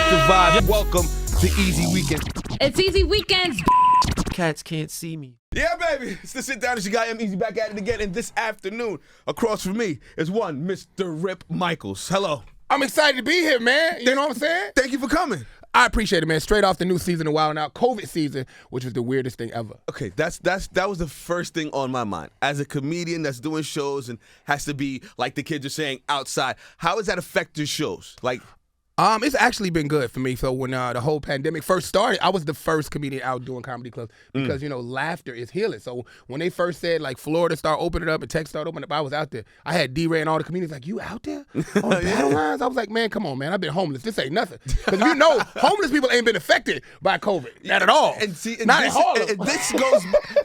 Check the vibe. Welcome to Easy Weekend. It's Easy Weekends. Cats can't see me. Yeah, baby. It's the Sitdown. It's your guy, Easy, back at it again. And this afternoon, across from me is one Mr. Rip Michaels. Hello. I'm excited to be here, man. You know what I'm saying? Thank you for coming. I appreciate it, man. Straight off the new season of Wild 'N Out, COVID season, which was the weirdest thing ever. Okay, that was the first thing on my mind. As a comedian that's doing shows and has to be, like the kids are saying, outside, how does that affect your shows? Like, It's actually been good for me. So when the whole pandemic first started, I was the first comedian out doing comedy clubs because, laughter is healing. So when they first said, like, Florida start opening up and Texas start opening up, I was out there. I had D-Ray and all the comedians like, you out there on the battle lines? I was like, man, come on, man. I've been homeless. This ain't nothing. Because homeless people ain't been affected by COVID. Not at all. Not at all.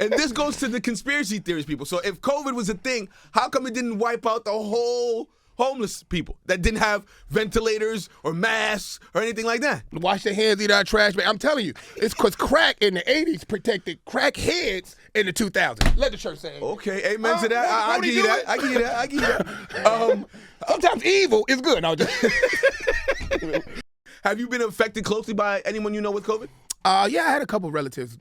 And this goes to the conspiracy theories, people. So if COVID was a thing, how come it didn't wipe out the whole homeless people that didn't have ventilators or masks or anything like that? Wash their hands, eat our trash, man. I'm telling you, it's because crack in the 80s protected crackheads in the 2000s. Let the church say amen. Okay, amen to that. I give you that. Sometimes evil is good. No, Have you been affected closely by anyone you know with COVID? Yeah, I had a couple relatives,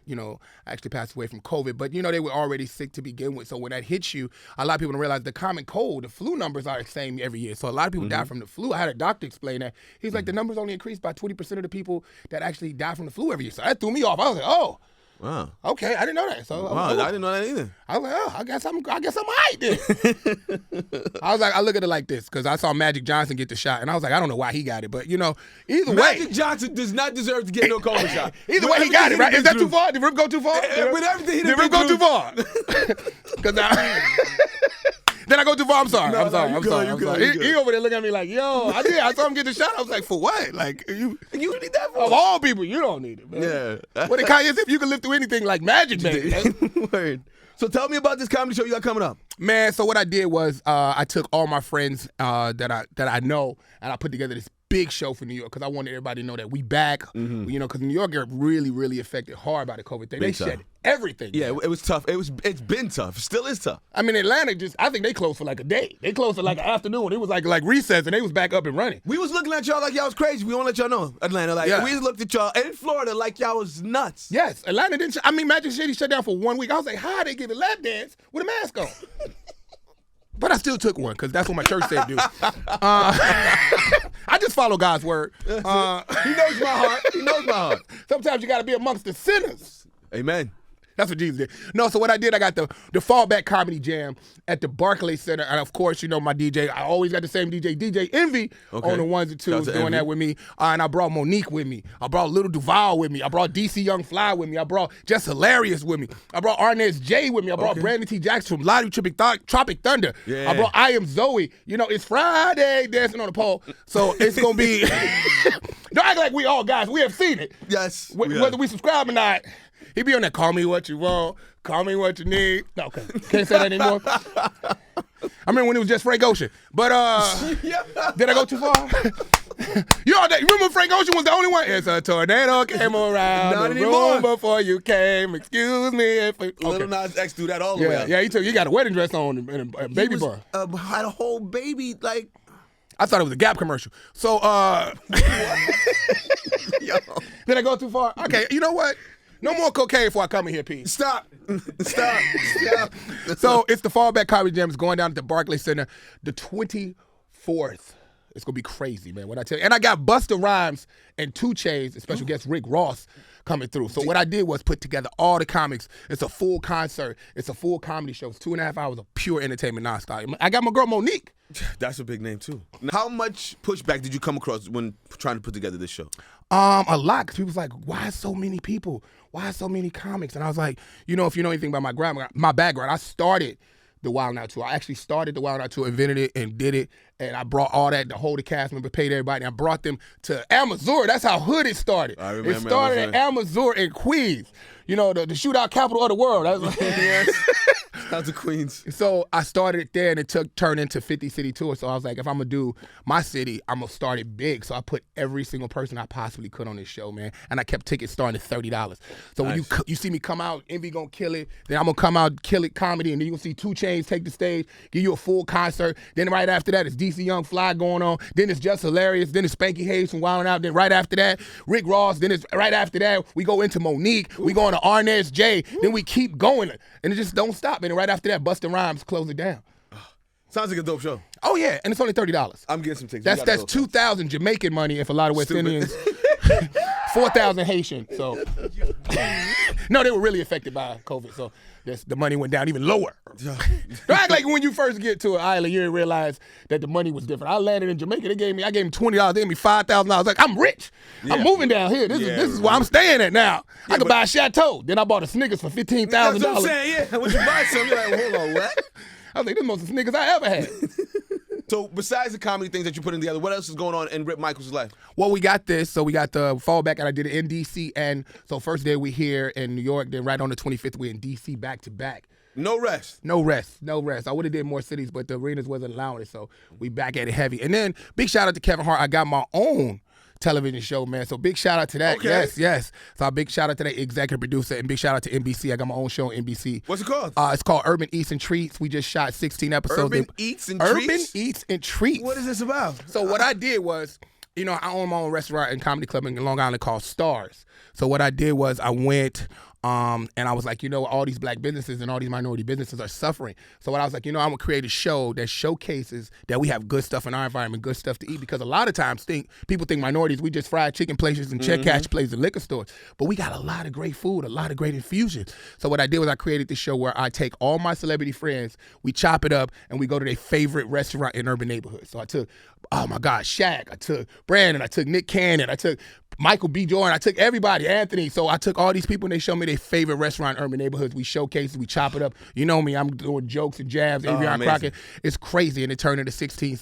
actually passed away from COVID, but, they were already sick to begin with. So when that hits you, a lot of people don't realize the common cold, the flu numbers are the same every year. So a lot of people die from the flu. I had a doctor explain that. He's like, the numbers only increased by 20% of the people that actually die from the flu every year. So that threw me off. I was like, oh. Wow. Okay, I didn't know that. So I didn't know that either. I was like, oh, I guess I'm all right then. I look at it like this, because I saw Magic Johnson get the shot, and I was like, I don't know why he got it, but either way. Magic Johnson does not deserve to get no COVID shot. Either way, he got it, right? Is that too far? Did Rip go too far? With everything he did Rip go too far? Then I go too far. I'm sorry. I'm sorry. He over there looking at me like, yo, I saw him get the shot. I was like, for what? Like, you need that for? Of all people, you don't need it, man. Yeah. What did Kanye say? If you can live through anything like magic, baby. Word. So tell me about this comedy show you got coming up. Man, so what I did was I took all my friends that I know, and I put together this big show for New York because I wanted everybody to know that we back. Because New York got really, really affected hard by the COVID thing. They shut everything. Yeah, it was tough. It's been tough. It still is tough. I mean, Atlanta I think they closed for like a day. They closed for like an afternoon. It was like recess, and they was back up and running. We was looking at y'all like y'all was crazy. We want to let y'all know, Atlanta. We looked at y'all in Florida like y'all was nuts. Yes, Atlanta didn't. Magic City shut down for 1 week. I was like, how they give a lap dance with a mask on? But I still took one because that's what my church said do. I just follow God's word. He knows my heart. Sometimes you got to be amongst the sinners. Amen. That's what Jesus did. No, so what I did, I got the Fallback Comedy Jam at the Barclays Center. And, of course, my DJ, I always got the same DJ Envy on the ones and twos doing that with me. And I brought Monique with me. I brought Little Duval with me. I brought DC Young Fly with me. I brought Just Hilarious with me. I brought Arnez J with me. I brought Brandon T. Jackson from Lottie Tropic Thunder. Yeah. I brought I Am Zoe. It's Friday, dancing on the pole. So it's going to be, don't act like we all guys. We have seen it. Yes. Whether we subscribe or not. He be on that, call me what you want, call me what you need. No, okay. Can't say that anymore. I remember when it was just Frank Ocean. But, did I go too far? You remember Frank Ocean was the only one? It's a tornado came around Not the anymore. room before you came. Excuse me if it... Okay. Little Nas X do that all the way up. Yeah, he got a wedding dress on and a baby bar. Had a whole baby, like... I thought it was a Gap commercial. So, did I go too far? Okay, you know what? No more cocaine before I come in here, Pete. Stop. So it's the Fallback Comedy Jam. It's going down at the Barclays Center the 24th. It's going to be crazy, man, what I tell you. And I got Busta Rhymes and 2 Chainz, and special guest Rick Ross coming through. So what I did was put together all the comics. It's a full concert. It's a full comedy show. It's 2.5 hours of pure entertainment nonstop. I got my girl Monique. That's a big name, too. How much pushback did you come across when trying to put together this show? A lot, because people was like, why so many people? Why so many comics? And I was like, if you know anything about my background, I started the Wild 'N Out Tour. I actually started the Wild 'N Out Tour, invented it, and did it. And I brought all that, the whole cast member, paid everybody. And I brought them to Amazur. That's how hood it started. I remember. It started at Amazur in Queens. The shootout capital of the world. That's Out to Queens. So I started it there, and it turned into 50 city tour. So I was like, if I'm gonna do my city, I'm gonna start it big. So I put every single person I possibly could on this show, man. And I kept tickets starting at $30. So when you see me come out, Envy gonna kill it. Then I'm gonna come out, kill it comedy, and then you gonna see 2 Chainz take the stage, give you a full concert. Then right after that, it's DC Young Fly going on. Then it's Just Hilarious. Then it's Spanky Hayes from Wild 'N Out. Then right after that, Rick Ross. Then it's right after that, we go into Monique. We go into Arnez J. Then we keep going, and it just don't stop. And then right after that, Busta Rhymes close it down. Sounds like a dope show. Oh yeah, and it's only $30. I'm getting some tickets. That's 2,000 Jamaican money if a lot of West Indians. 4,000 Haitian. So no, they were really affected by COVID. So the money went down even lower. Don't act like when you first get to an island, you didn't realize that the money was different. I landed in Jamaica. I gave me $20. They gave me $5,000. Like, I'm rich. Yeah. I'm moving down here. This is where I'm staying at now. Yeah, I could buy a chateau. Then I bought a Snickers for $15,000. That's what I'm saying. Yeah, when you buy something, you're like, well, hold on, what? I was like, this is the most Snickers I ever had. So besides the comedy things that you're putting together, what else is going on in Rip Michaels' life? Well, we got this. So we got the fallback, and I did it in D.C. And so first day we here in New York. Then right on the 25th, we in D.C. back to back. No rest. No rest. I would have did more cities, but the arenas wasn't allowing it. So we back at it heavy. And then big shout out to Kevin Hart. I got my own television show, man. So big shout out to that. Okay. Yes. So a big shout out to that executive producer, and big shout out to NBC. I got my own show on NBC. What's it called? It's called Urban Eats and Treats. We just shot 16 episodes. Urban Eats and Urban Treats? Eats and Treats. What is this about? So what I did was, I own my own restaurant and comedy club in Long Island called Stars. So what I did was I went and I was like, all these black businesses and all these minority businesses are suffering. So what I was like, I'm going to create a show that showcases that we have good stuff in our environment, good stuff to eat. Because a lot of times people think minorities, we just fried chicken places and check cash places and liquor stores. But we got a lot of great food, a lot of great infusions. So what I did was I created this show where I take all my celebrity friends, we chop it up, and we go to their favorite restaurant in urban neighborhoods. So I took, oh my God, Shaq, I took Brandon, I took Nick Cannon, I took Michael B. Jordan, I took everybody, Anthony. So I took all these people and they showed me their favorite restaurant in urban neighborhoods. We showcase it, we chop it up. You know me, I'm doing jokes and jabs, Avion Crockett. It's crazy, and it turned into 16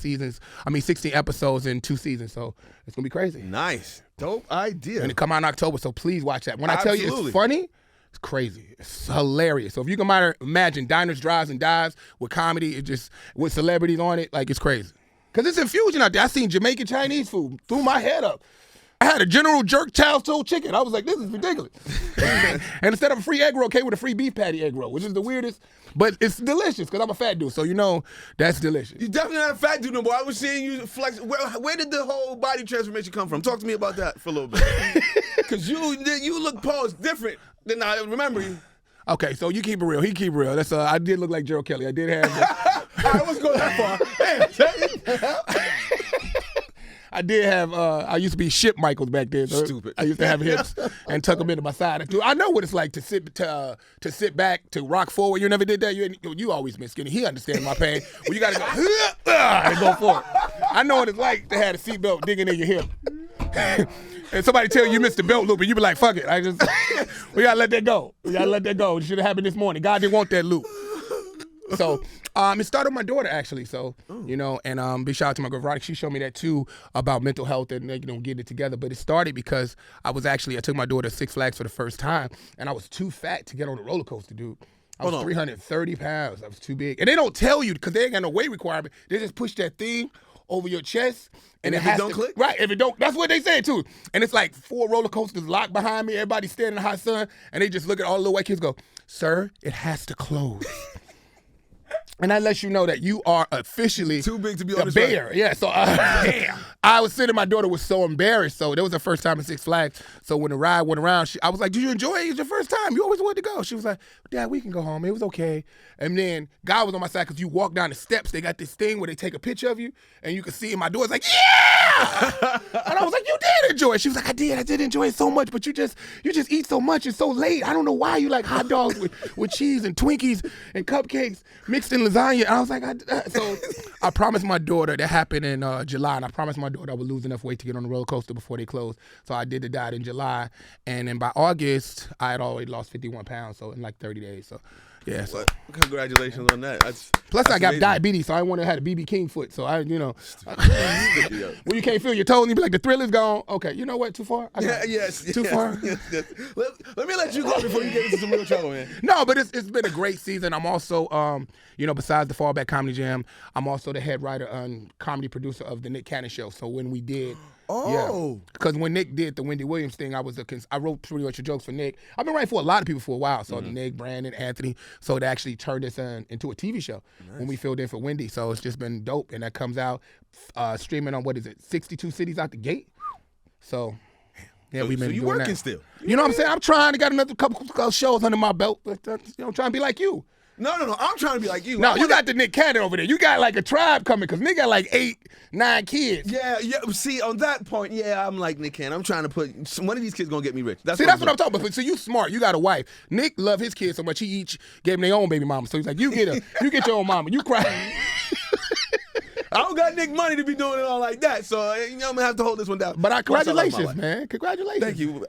episodes in 2 seasons. So it's going to be crazy. Nice. Dope idea. And it come out in October, so please watch that. When I tell you it's funny, it's crazy. It's hilarious. So if you can imagine diners, drives, and dives with comedy, it just with celebrities on it, like it's crazy. Because it's infusion out there. I seen Jamaican Chinese food, threw my head up. I had a General Jerk Child's Toe chicken. I was like, this is ridiculous. And instead of a free egg roll, came with a free beef patty egg roll, which is the weirdest, but it's delicious because I'm a fat dude, so that's delicious. You're definitely not a fat dude no more. I was seeing you flex. Where did the whole body transformation come from? Talk to me about that for a little bit. Because you look posed different than I remember you. Okay, so you keep it real. He keep it real. That's I did look like Gerald Kelly. I did have. I wasn't going that far. I did have, I used to be Ship Michaels back then. So Stupid. I used to have hips and tuck them into my side. I know what it's like to sit back, to rock forward. You never did that? You always been skinny. He understands my pain. Well, you got to go, and go forward. I know what it's like to have a seatbelt digging in your hip. And somebody tell you missed the belt loop, and you be like, fuck it. We got to let that go. It should have happened this morning. God didn't want that loop. So it started with my daughter, actually. So, and big shout out to my girl Veronica. She showed me that too, about mental health and getting it together. But it started because I took my daughter to Six Flags for the first time, and I was too fat to get on the roller coaster, dude. I was 330 pounds. I was too big. And they don't tell you because they ain't got no weight requirement. They just push that thing over your chest. And if it don't click? Right, if it don't, that's what they say too. And it's like 4 roller coasters locked behind me. Everybody standing in the hot sun, and they just look at all the little white kids go, sir, it has to close. And that lets you know that you are officially too big to be on the bear. Right. Yeah, so I was sitting, my daughter was so embarrassed. So that was her first time at Six Flags. So when the ride went around, I was like, did you enjoy it? It was your first time. You always wanted to go. She was like, Dad, we can go home. It was okay. And then God was on my side because you walk down the steps. They got this thing where they take a picture of you, and you can see it. My daughter's like, yeah! And I was like, you did enjoy it. She was like, I did enjoy it so much, but you just eat so much. It's so late. I don't know why you like hot dogs with cheese and Twinkies and cupcakes mixed in lasagna. And I was like, so I promised my daughter, that happened in July, and I promised my daughter I would lose enough weight to get on the roller coaster before they closed. So I did the diet in July, and then by August, I had already lost 51 pounds, so in like 30 days. So Yeah. So. Well, congratulations on that. Plus, I got amazing. diabetes, so I want to have a BB King foot. So when you can't feel your toe and you be like, the thrill is gone. Okay, you know what? Too far? Too far? Yes. Let me let you go before you get into some real trouble, man. No, but it's been a great season. I'm also, besides the Fallback Comedy Jam, I'm also the head writer and comedy producer of the Nick Cannon Show. So when we did... Oh. Because when Nick did the Wendy Williams thing, I wrote pretty much the jokes for Nick. I've been writing for a lot of people for a while. So Nick, Brandon, Anthony. So it actually turned us into a TV show when we filled in for Wendy. So it's just been dope. And that comes out streaming on, 62 cities out the gate. So, yeah, we've been so you doing working that. still. You know what I'm saying? I'm trying to get another couple shows under my belt. But, trying to be like you. No. I'm trying to be like you. No, you got the Nick Cannon over there. You got like a tribe coming because Nick got like 8, 9 kids. Yeah. See, on that point, I'm like Nick Cannon. I'm trying to put one of these kids gonna get me rich. That's what I'm talking about. So you smart. You got a wife. Nick love his kids so much he each gave them their own baby mama. So he's like, you get your own mama. You cry. I don't got Nick money to be doing it all like that, so I'm gonna have to hold this one down. But congratulations, man. Congratulations. Thank you.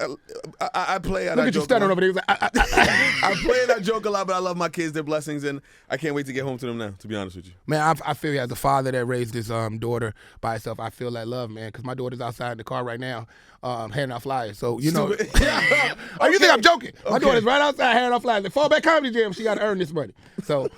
I play out. Look at you stuttering over there. He's like, I play and I joke a lot, but I love my kids. They're blessings, and I can't wait to get home to them now. To be honest with you, man, I feel you as a father that raised his daughter by herself. I feel that love, man, because my daughter's outside in the car right now, handing out flyers. So you know, oh, you think I'm joking? My daughter's right outside handing out flyers. The Fallback Comedy Jam, she got to earn this money. So.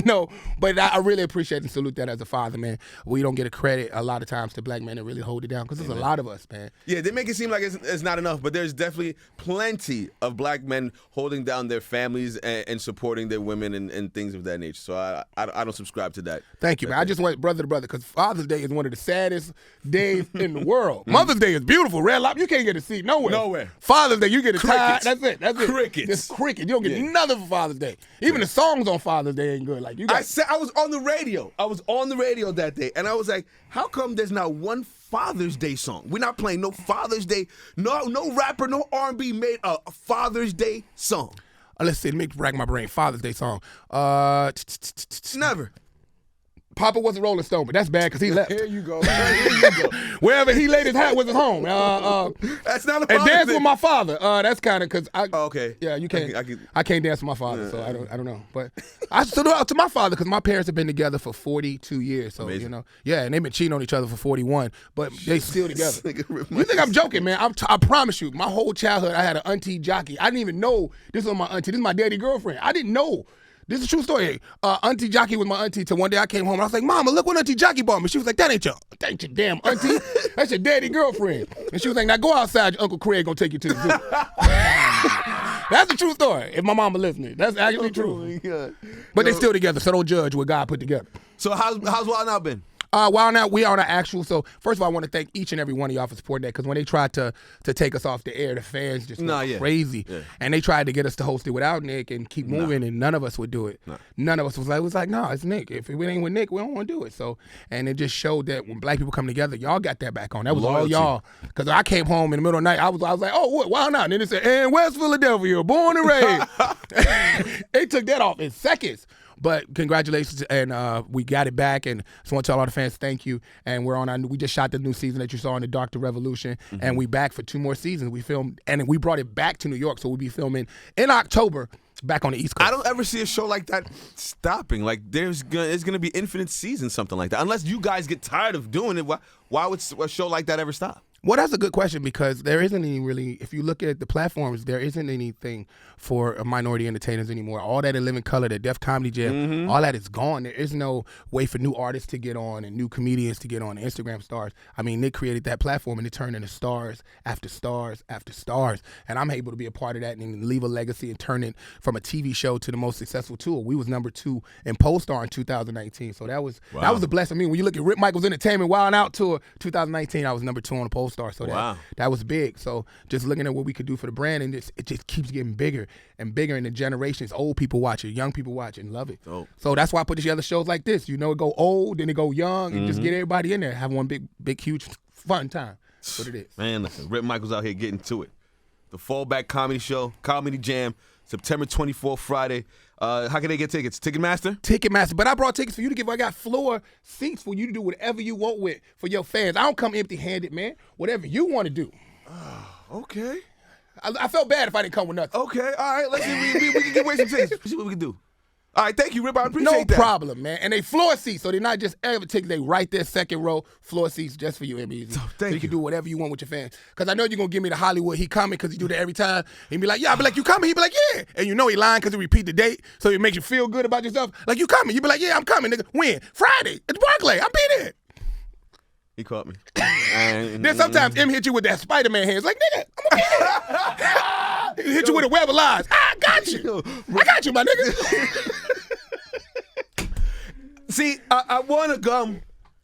No, but I really appreciate and salute that as a father, man. We don't get a credit a lot of times to black men that really hold it down because there's a lot of us, man. Yeah, they make it seem like it's not enough, but there's definitely plenty of black men holding down their families and supporting their women and things of that nature. So I don't subscribe to that. Thank you, man. I just went brother to brother because Father's Day is one of the saddest days in the world. Mother's Day is beautiful. Red Lobster, you can't get a seat nowhere. Father's Day, you get a tie. That's it. Crickets. Just cricket. You don't get nothing for Father's Day. Even the songs on Father's Day ain't good. Like you got. I was on the radio. I was on the radio that day, and I was like, "How come there's not one Father's Day song? We're not playing no Father's Day. No rapper, no R&B made a Father's Day song." Let's see. Let me rack my brain. Father's Day song. Never. Papa was a Rolling Stone, but that's bad because he left. Here you go. Wherever he laid his hat was his home. That's not a and dance thing. with my father. That's kind of because I. Oh, okay. Yeah, you can't. I can't dance with my father, so I don't know. But I stood out to my father because my parents have been together for 42 years. So Amazing. and they've been cheating on each other for 41, but they still together. You think I'm joking, man? I promise you, my whole childhood I had an auntie jockey. I didn't even know this was my auntie. This is my daddy girlfriend. I didn't know. This is a true story. Auntie Jockey was my auntie till one day I came home and I was like, Mama, look what Auntie Jockey bought me. She was like, that ain't your damn auntie. That's your daddy girlfriend. And she was like, now go outside. Your Uncle Craig gonna take you to the zoo. That's a true story. If my mama listening, that's actually true. But they still together, so don't judge what God put together. So how's Wild Out been? While now we are on an actual, so first of all, I want to thank each and every one of y'all for supporting that because when they tried to take us off the air, the fans just went crazy. Yeah. And they tried to get us to host it without Nick and keep moving, and none of us would do it. None of us was like, no, it's Nick. If it ain't with Nick, we don't want to do it. So, and it just showed that when black people come together, y'all got that back on. That was loyalty. All y'all. Because I came home in the middle of the night, I was like, oh, what? Why not? And then they said, and West Philadelphia, born and raised. They took that off in seconds. But congratulations, and we got it back, and just want to tell all the fans thank you. And we just shot the new season that you saw in the Dr. Revolution, and we back for 2 more seasons. We filmed, and we brought it back to New York, so we'll be filming in October back on the East Coast. I don't ever see a show like that stopping. Like it's gonna be infinite seasons, something like that. Unless you guys get tired of doing it, why would a show like that ever stop? Well, that's a good question because there isn't any really, if you look at the platforms, there isn't anything for minority entertainers anymore. All that in Living Color, that Def Comedy Jam, all that is gone. There is no way for new artists to get on and new comedians to get on, Instagram stars. I mean, Nick created that platform and it turned into stars after stars after stars. And I'm able to be a part of that and leave a legacy and turn it from a TV show to the most successful tour. We was #2 in Polestar in 2019. So that was a blessing. I mean, when you look at Rip Michaels Entertainment Wild Out Tour 2019, I was #2 on the Polestar. So that was big. So just looking at what we could do for the brand, and it just keeps getting bigger and bigger, and the generations, old people watch it, young people watch it and love it. So that's why I put together shows like this. You know, it go old, then it go young, and just get everybody in there, have one big, huge, fun time. That's what it is. Man, listen, Rip Michaels out here getting to it. The Fallback Comedy Show, Comedy Jam, September 24th, Friday. How can they get tickets? Ticketmaster? Ticketmaster. But I brought tickets for you to give. I got floor seats for you to do whatever you want with for your fans. I don't come empty-handed, man. Whatever you want to do. Okay. I felt bad if I didn't come with nothing. Okay, all right. Let's see. We can give away some tickets. Let's see what we can do. All right, thank you, Rip. I appreciate that. No problem, man. And they floor seats, so they're not just ever tickets. They right there, second row, floor seats just for you, Emez. So you can do whatever you want with your fans. Because I know you're going to give me the Hollywood. He coming because he do that every time. He be like, yeah. I be like, you coming? He be like, yeah. And you know he lying because he repeat the date, so it makes you feel good about yourself. Like, you coming? You be like, yeah, I'm coming, nigga. When? Friday. It's Barclay. I'll be there. He caught me. Then sometimes M hit you with that Spider-Man hands. Like, nigga, I'm going to be there. He hit you with a web of lies. I got you. I got you, my nigga. See, I want to come.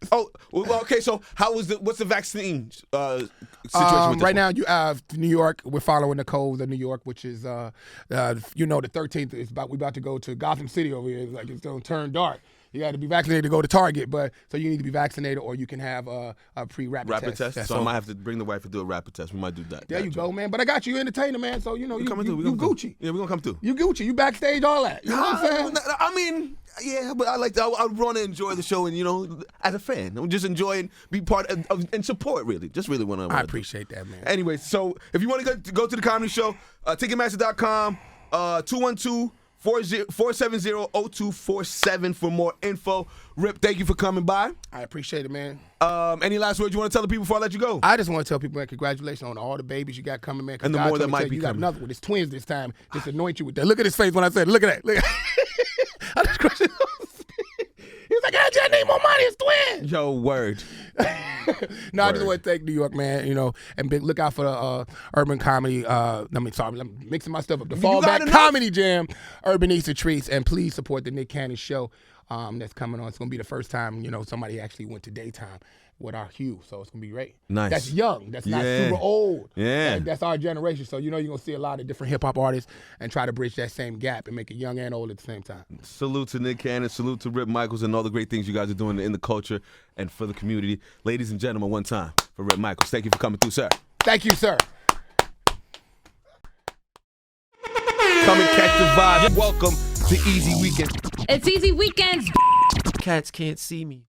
Oh, well, okay. So, what's the vaccine situation? With right now, you have New York. We're following the codes of New York, which is, the 13th is we about to go to Gotham City over here. It's like it's gonna turn dark. You got to be vaccinated to go to Target, so you need to be vaccinated, or you can have a pre-rapid test. So I might have to bring the wife to do a rapid test. We might do that. There you go, man. But I got you, entertainer, man. So you Gucci. Yeah, we're gonna come through. You Gucci. You backstage, all that. You know what I'm saying? I mean, yeah, but I want to enjoy the show, and as a fan, I'm just enjoying, be part of and support. Really, just really want to. I appreciate that, man. Anyway, so if you want to go to the comedy show, Ticketmaster.com, 212-470-0247 for more info. Rip, thank you for coming by. I appreciate it, man. Any last words you want to tell the people before I let you go? I just want to tell people, man, congratulations on all the babies you got coming, man. And the more that might be you coming. You got another one. It's twins this time. Just anoint you with that. Look at his face when I said, look at that. Look at I just crushed his He was like, Angie, I need more money. It's twins. Yo, word. No, I just want to thank New York, man, and look out for the Urban Comedy, I'm mixing my stuff up. The Fallback Comedy Jam, Urban Easter Treats, and please support the Nick Cannon Show that's coming on. It's going to be the first time, somebody actually went to daytime with our hue, so it's going to be great. Nice. That's young. That's not super old. Yeah. That's our generation, so you're going to see a lot of different hip-hop artists and try to bridge that same gap and make it young and old at the same time. Salute to Nick Cannon, salute to Rip Michaels and all the great things you guys are doing in the culture and for the community. Ladies and gentlemen, one time for Rip Michaels. Thank you for coming through, sir. Thank you, sir. Come and catch the vibe. Welcome to Easy Weekend. It's Easy Weekends. Cats can't see me.